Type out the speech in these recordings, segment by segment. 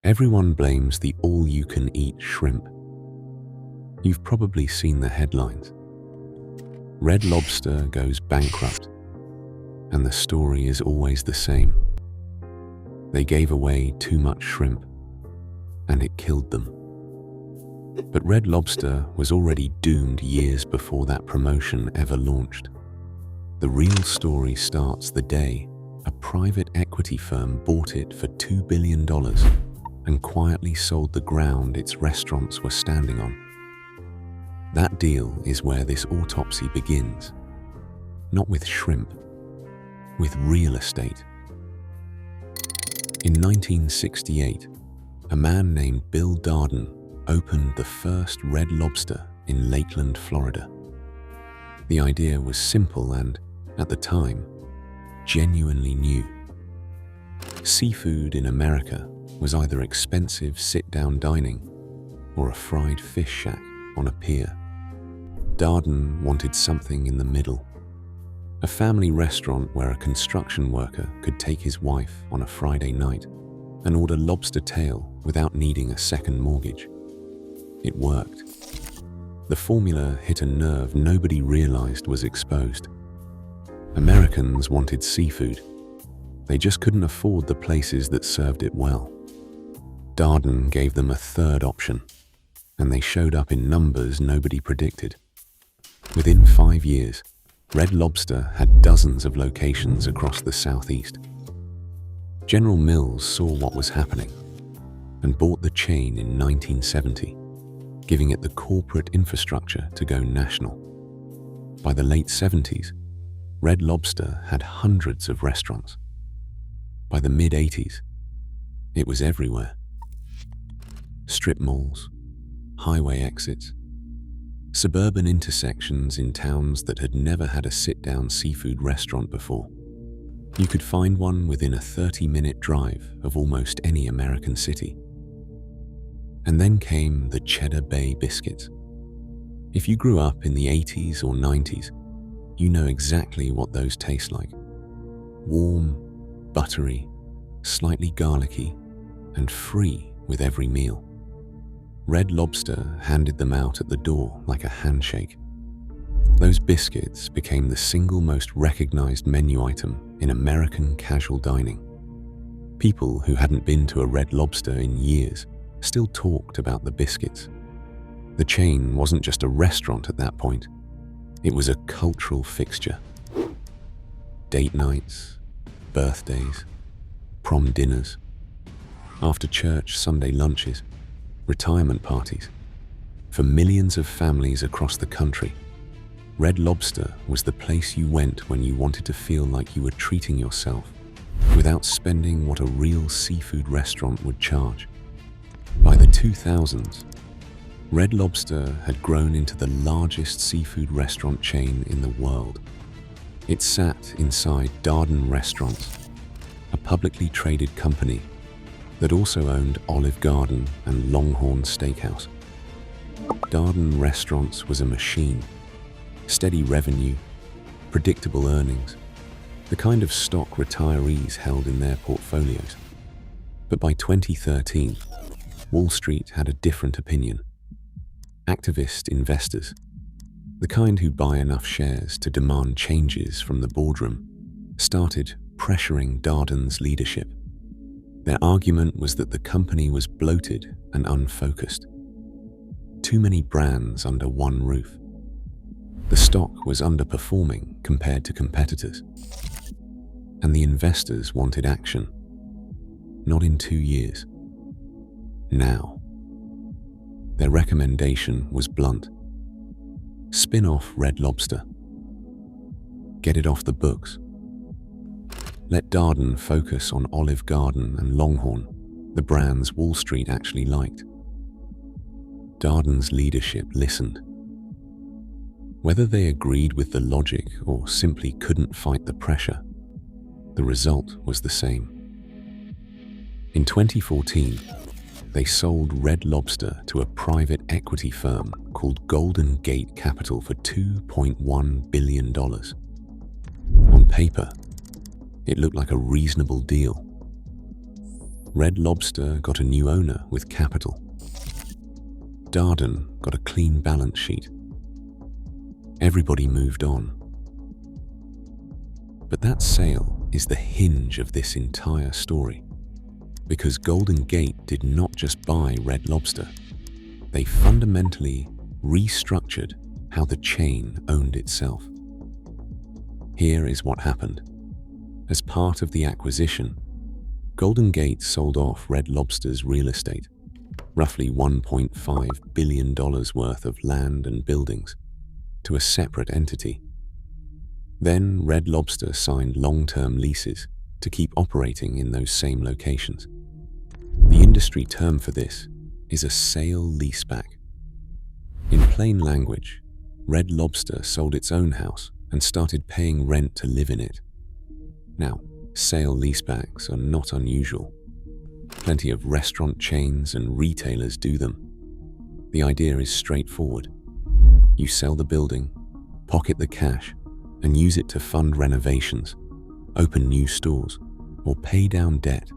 Everyone blames the all-you-can-eat shrimp. You've probably seen the headlines. Red Lobster goes bankrupt, and the story is always the same. They gave away too much shrimp, and it killed them. But Red Lobster was already doomed years before that promotion ever launched. The real story starts the day a private equity firm bought it for $2 billion and quietly sold the ground its restaurants were standing on. That deal is where this autopsy begins. Not with shrimp, with real estate. In 1968, a man named Bill Darden opened the first Red Lobster in Lakeland, Florida. The idea was simple and, at the time, genuinely new. Seafood in America was either expensive sit-down dining or a fried fish shack on a pier. Darden wanted something in the middle. A family restaurant where a construction worker could take his wife on a Friday night and order lobster tail without needing a second mortgage. It worked. The formula hit a nerve nobody realized was exposed. Americans wanted seafood. They just couldn't afford the places that served it well. Darden gave them a third option, and they showed up in numbers nobody predicted. Within 5 years, Red Lobster had dozens of locations across the Southeast. General Mills saw what was happening and bought the chain in 1970, giving it the corporate infrastructure to go national. By the late 70s, Red Lobster had hundreds of restaurants. By the mid-80s, it was everywhere. Strip malls, highway exits, suburban intersections in towns that had never had a sit-down seafood restaurant before. You could find one within a 30-minute drive of almost any American city. And then came the Cheddar Bay biscuits. If you grew up in the 80s or 90s, you know exactly what those taste like. Warm, buttery, slightly garlicky, and free with every meal. Red Lobster handed them out at the door like a handshake. Those biscuits became the single most recognized menu item in American casual dining. People who hadn't been to a Red Lobster in years still talked about the biscuits. The chain wasn't just a restaurant at that point. It was a cultural fixture. Date nights, birthdays, prom dinners, after church Sunday lunches, retirement parties. For millions of families across the country, Red Lobster was the place you went when you wanted to feel like you were treating yourself without spending what a real seafood restaurant would charge. By the 2000s, Red Lobster had grown into the largest seafood restaurant chain in the world. It sat inside Darden Restaurants, a publicly traded company that also owned Olive Garden and Longhorn Steakhouse. Darden Restaurants was a machine. Steady revenue, predictable earnings, the kind of stock retirees held in their portfolios. But by 2013, Wall Street had a different opinion. Activist investors, the kind who buy enough shares to demand changes from the boardroom, started pressuring Darden's leadership. Their argument was that the company was bloated and unfocused. Too many brands under one roof. The stock was underperforming compared to competitors. And the investors wanted action. Not in 2 years. Now. Their recommendation was blunt. Spin off Red Lobster. Get it off the books. Let Darden focus on Olive Garden and Longhorn, the brands Wall Street actually liked. Darden's leadership listened. Whether they agreed with the logic or simply couldn't fight the pressure, the result was the same. In 2014, they sold Red Lobster to a private equity firm called Golden Gate Capital for $2.1 billion. On paper, it looked like a reasonable deal. Red Lobster got a new owner with capital. Darden got a clean balance sheet. Everybody moved on. But that sale is the hinge of this entire story, because Golden Gate did not just buy Red Lobster. They fundamentally restructured how the chain owned itself. Here is what happened. As part of the acquisition, Golden Gate sold off Red Lobster's real estate, roughly $1.5 billion worth of land and buildings, to a separate entity. Then Red Lobster signed long-term leases to keep operating in those same locations. The industry term for this is a sale-leaseback. In plain language, Red Lobster sold its own house and started paying rent to live in it. Now, sale-leasebacks are not unusual. Plenty of restaurant chains and retailers do them. The idea is straightforward. You sell the building, pocket the cash, and use it to fund renovations, open new stores, or pay down debt.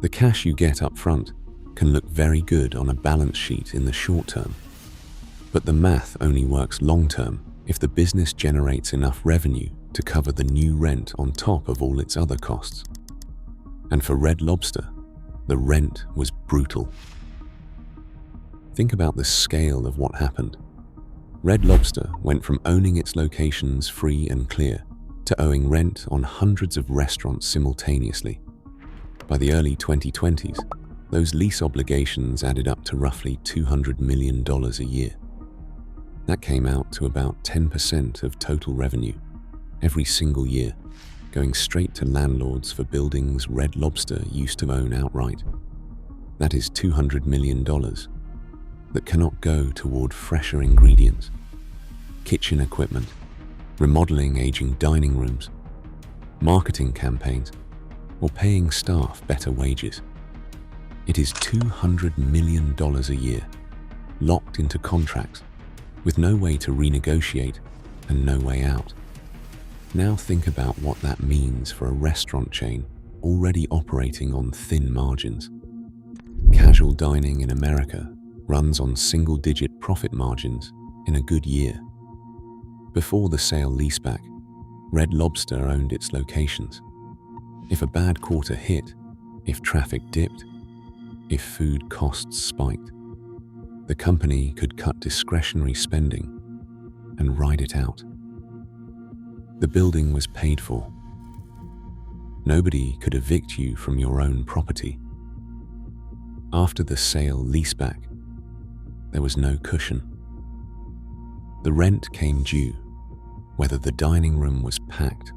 The cash you get up front can look very good on a balance sheet in the short term, but the math only works long term if the business generates enough revenue to cover the new rent on top of all its other costs. And for Red Lobster, the rent was brutal. Think about the scale of what happened. Red Lobster went from owning its locations free and clear to owing rent on hundreds of restaurants simultaneously. By the early 2020s, those lease obligations added up to roughly $200 million a year. That came out to about 10% of total revenue every single year, going straight to landlords for buildings Red Lobster used to own outright. That is $200 million that cannot go toward fresher ingredients, kitchen equipment, remodeling aging dining rooms, marketing campaigns, or paying staff better wages. It is $200 million a year, locked into contracts, with no way to renegotiate and no way out. Now think about what that means for a restaurant chain already operating on thin margins. Casual dining in America runs on single-digit profit margins in a good year. Before the sale-leaseback, Red Lobster owned its locations. If a bad quarter hit, if traffic dipped, if food costs spiked, the company could cut discretionary spending and ride it out. The building was paid for. Nobody could evict you from your own property. After the sale-leaseback, there was no cushion. The rent came due, whether the dining room was packed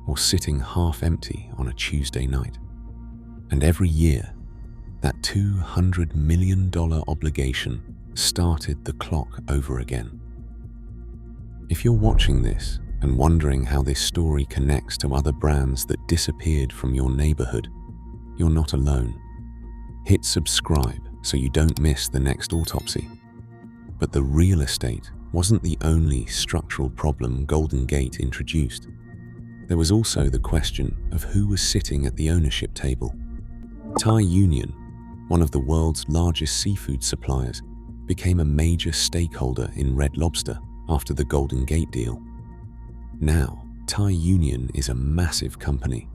or sitting half empty on a Tuesday night. And every year, that $200 million obligation started the clock over again. If you're watching this and wondering how this story connects to other brands that disappeared from your neighborhood, you're not alone. Hit subscribe so you don't miss the next autopsy. But the real estate wasn't the only structural problem Golden Gate introduced. There was also the question of who was sitting at the ownership table. Thai Union, one of the world's largest seafood suppliers, became a major stakeholder in Red Lobster after the Golden Gate deal. Now, Thai Union is a massive company.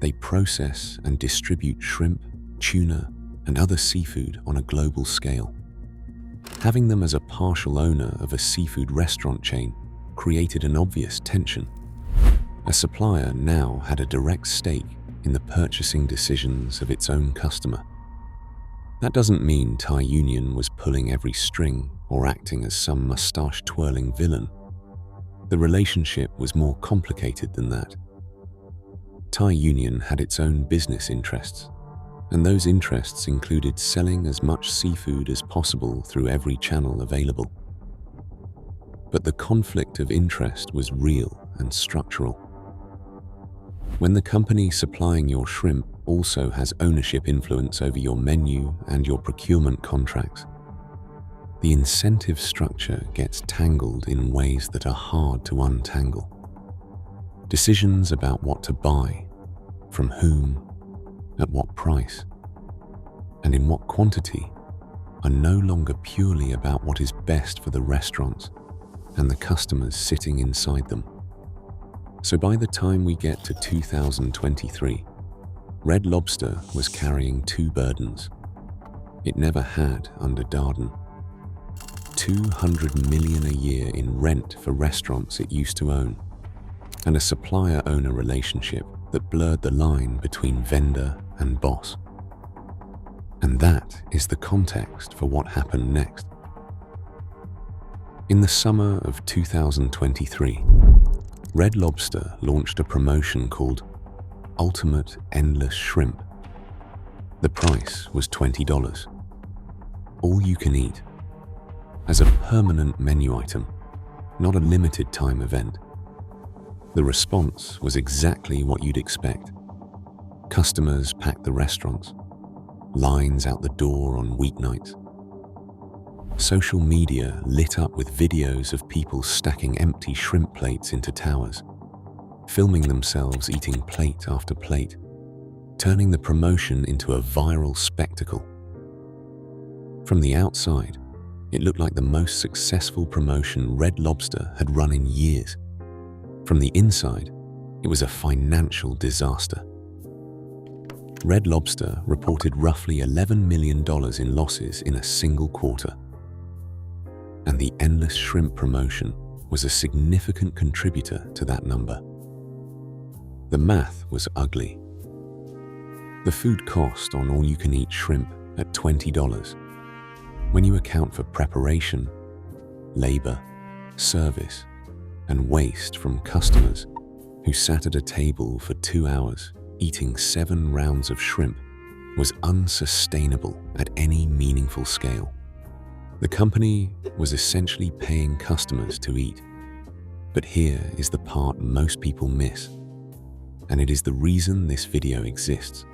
They process and distribute shrimp, tuna, and other seafood on a global scale. Having them as a partial owner of a seafood restaurant chain created an obvious tension. A supplier now had a direct stake in the purchasing decisions of its own customer. That doesn't mean Thai Union was pulling every string or acting as some mustache-twirling villain. The relationship was more complicated than that. Thai Union had its own business interests, and those interests included selling as much seafood as possible through every channel available. But the conflict of interest was real and structural. When the company supplying your shrimp also has ownership influence over your menu and your procurement contracts, the incentive structure gets tangled in ways that are hard to untangle. Decisions about what to buy, from whom, at what price, and in what quantity are no longer purely about what is best for the restaurants and the customers sitting inside them. So by the time we get to 2023, Red Lobster was carrying two burdens it never had under Darden. $200 million a year in rent for restaurants it used to own, and a supplier-owner relationship that blurred the line between vendor and boss. And that is the context for what happened next. In the summer of 2023, Red Lobster launched a promotion called Ultimate Endless Shrimp. The price was $20. All you can eat, as a permanent menu item, not a limited time event. The response was exactly what you'd expect. Customers packed the restaurants, lines out the door on weeknights. Social media lit up with videos of people stacking empty shrimp plates into towers, filming themselves eating plate after plate, turning the promotion into a viral spectacle. From the outside, it looked like the most successful promotion Red Lobster had run in years. From the inside, it was a financial disaster. Red Lobster reported roughly $11 million in losses in a single quarter. And the Endless Shrimp promotion was a significant contributor to that number. The math was ugly. The food cost on all-you-can-eat shrimp at $20. When you account for preparation, labor, service, and waste from customers who sat at a table for 2 hours eating 7 rounds of shrimp, was unsustainable at any meaningful scale. The company was essentially paying customers to eat. But here is the part most people miss, and it is the reason this video exists.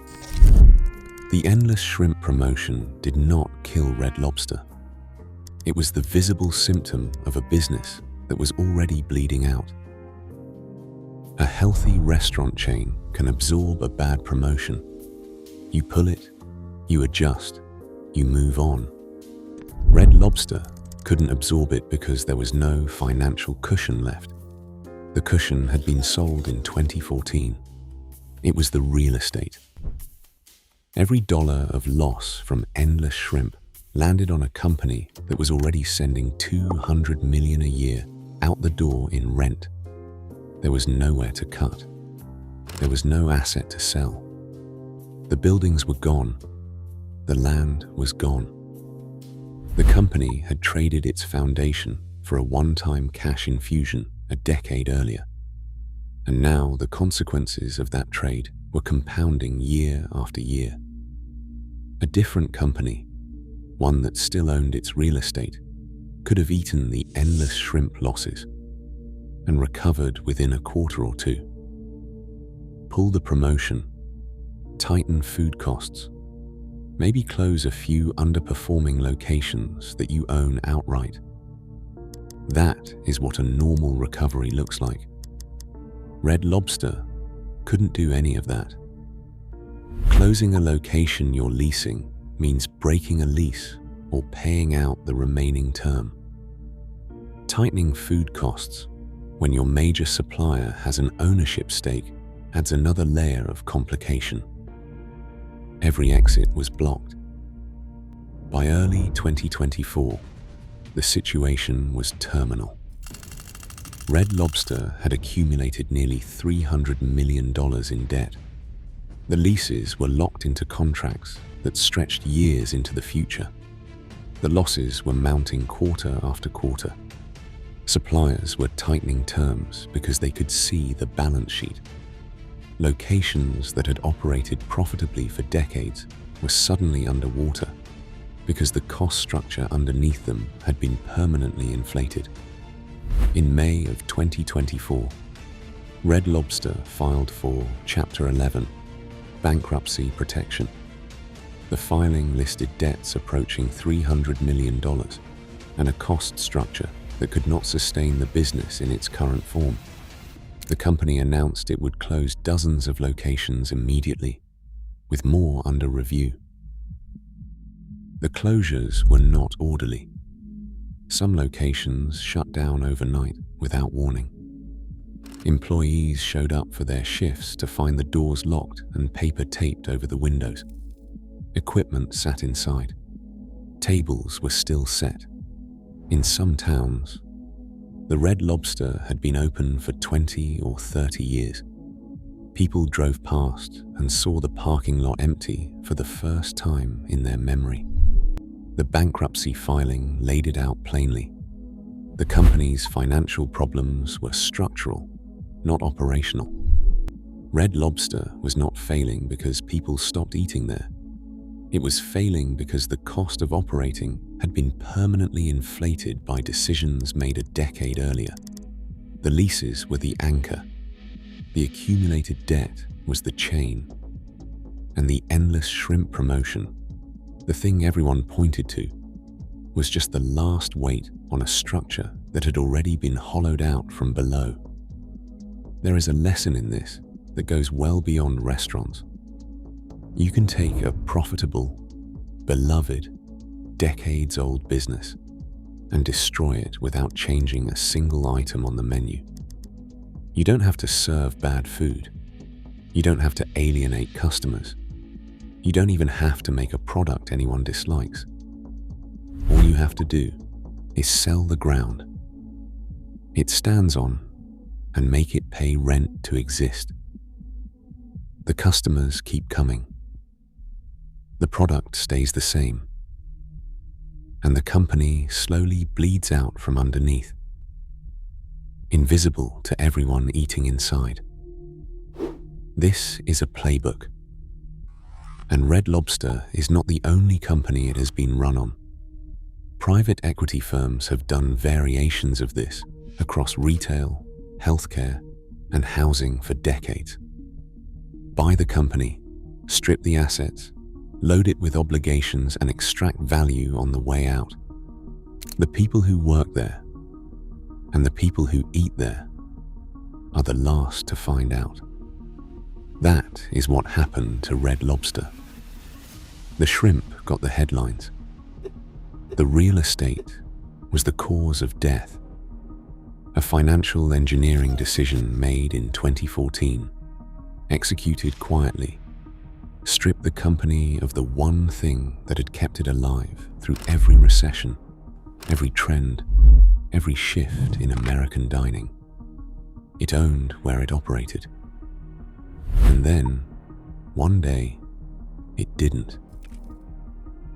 The Endless Shrimp promotion did not kill Red Lobster. It was the visible symptom of a business that was already bleeding out. A healthy restaurant chain can absorb a bad promotion. You pull it, you adjust, you move on. Red Lobster couldn't absorb it because there was no financial cushion left. The cushion had been sold in 2014. It was the real estate. Every dollar of loss from Endless Shrimp landed on a company that was already sending $200 million a year out the door in rent. There was nowhere to cut. There was no asset to sell. The buildings were gone. The land was gone. The company had traded its foundation for a one-time cash infusion a decade earlier. And now the consequences of that trade were compounding year after year. A different company, one that still owned its real estate, could have eaten the Endless Shrimp losses and recovered within a quarter or two. Pull the promotion, tighten food costs, maybe close a few underperforming locations that you own outright. That is what a normal recovery looks like. Red Lobster couldn't do any of that. Closing a location you're leasing means breaking a lease or paying out the remaining term. Tightening food costs when your major supplier has an ownership stake adds another layer of complication. Every exit was blocked. By early 2024, the situation was terminal. Red Lobster had accumulated nearly $300 million in debt. The leases were locked into contracts that stretched years into the future. The losses were mounting quarter after quarter. Suppliers were tightening terms because they could see the balance sheet. Locations that had operated profitably for decades were suddenly underwater because the cost structure underneath them had been permanently inflated. In May of 2024, Red Lobster filed for Chapter 11, Bankruptcy protection. The filing listed debts approaching $300 million and a cost structure that could not sustain the business in its current form. The company announced it would close dozens of locations immediately, with more under review. The closures were not orderly. Some locations shut down overnight without warning. Employees showed up for their shifts to find the doors locked and paper taped over the windows. Equipment sat inside. Tables were still set. In some towns, the Red Lobster had been open for 20 or 30 years. People drove past and saw the parking lot empty for the first time in their memory. The bankruptcy filing laid it out plainly. The company's financial problems were structural, not operational. Red Lobster was not failing because people stopped eating there. It was failing because the cost of operating had been permanently inflated by decisions made a decade earlier. The leases were the anchor. The accumulated debt was the chain. And the endless shrimp promotion, the thing everyone pointed to, was just the last weight on a structure that had already been hollowed out from below. There is a lesson in this that goes well beyond restaurants. You can take a profitable, beloved, decades-old business and destroy it without changing a single item on the menu. You don't have to serve bad food. You don't have to alienate customers. You don't even have to make a product anyone dislikes. All you have to do is sell the ground it stands on and make it pay rent to exist. The customers keep coming. The product stays the same. And the company slowly bleeds out from underneath, invisible to everyone eating inside. This is a playbook. And Red Lobster is not the only company it has been run on. Private equity firms have done variations of this across retail, healthcare, and housing for decades. Buy the company, strip the assets, load it with obligations, and extract value on the way out. The people who work there and the people who eat there are the last to find out. That is what happened to Red Lobster. The shrimp got the headlines. The real estate was the cause of death. A financial engineering decision made in 2014, executed quietly, stripped the company of the one thing that had kept it alive through every recession, every trend, every shift in American dining. It owned where it operated. And then, one day, it didn't.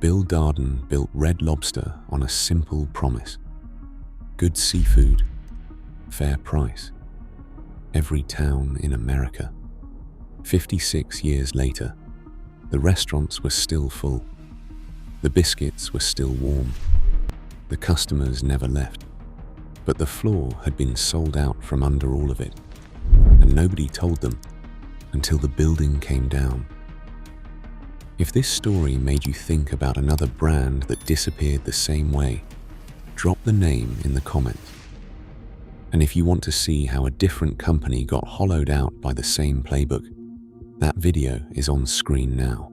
Bill Darden built Red Lobster on a simple promise. Good seafood, fair price. Every town in America. 56 years later, the restaurants were still full. The biscuits were still warm. The customers never left. But the floor had been sold out from under all of it, and nobody told them until the building came down. If this story made you think about another brand that disappeared the same way, drop the name in the comments. And if you want to see how a different company got hollowed out by the same playbook, that video is on screen now.